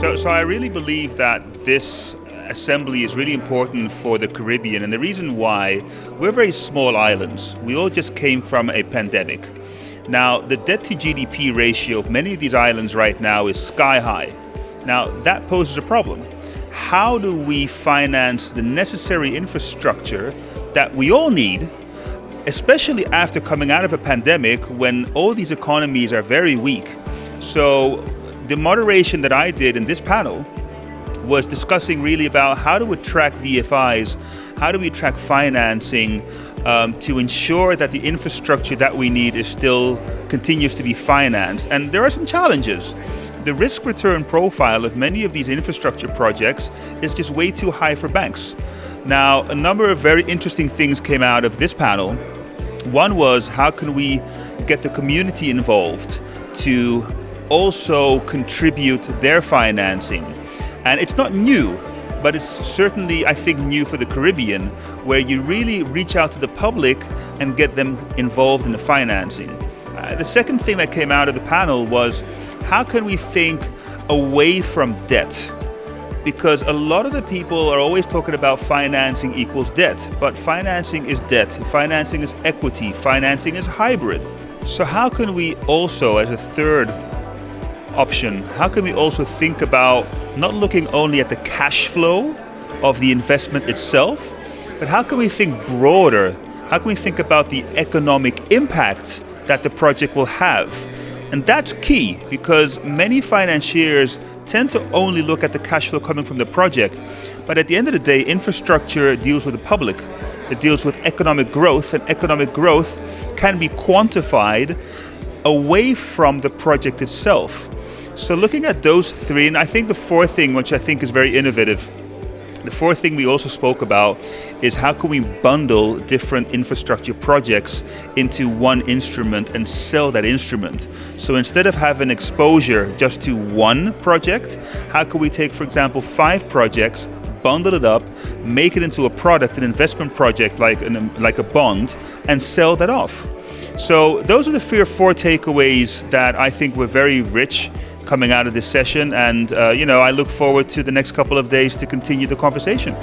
So I really believe that this assembly is really important for the Caribbean, and the reason why, we're very small islands. We all just came from a pandemic. Now, the debt to GDP ratio of many of these islands right now is sky high. Now, that poses a problem. How do we finance the necessary infrastructure that we all need, especially after coming out of a pandemic when all these economies are very weak? So the moderation that I did in this panel was discussing really about how to attract DFIs, how do we attract financing to ensure that the infrastructure that we need continues to be financed. And there are some challenges. The risk return profile of many of these infrastructure projects is just way too high for banks. Now, a number of very interesting things came out of this panel. One was, how can we get the community involved to also contribute their financing? And it's not new, but it's certainly, I think, new for the Caribbean, where you really reach out to the public and get them involved in the financing. The second thing that came out of the panel was, how can we think away from debt? Because a lot of the people are always talking about financing equals debt, but financing is debt, financing is equity, financing is hybrid. So how can we also, as a third option, how can we also think about not looking only at the cash flow of the investment itself, but how can we think broader? How can we think about the economic impact that the project will have? And that's key, because many financiers tend to only look at the cash flow coming from the project. But at the end of the day, infrastructure deals with the public. It deals with economic growth, and economic growth can be quantified away from the project itself. So looking at those three, and I think the fourth thing, which I think is very innovative, the fourth thing we also spoke about is how can we bundle different infrastructure projects into one instrument and sell that instrument. So instead of having exposure just to one project, how can we take, for example, 5 projects, bundle it up, make it into a product, an investment project like a bond, and sell that off. So those are the 3 or 4 takeaways that I think were very rich coming out of this session, and I look forward to the next couple of days to continue the conversation.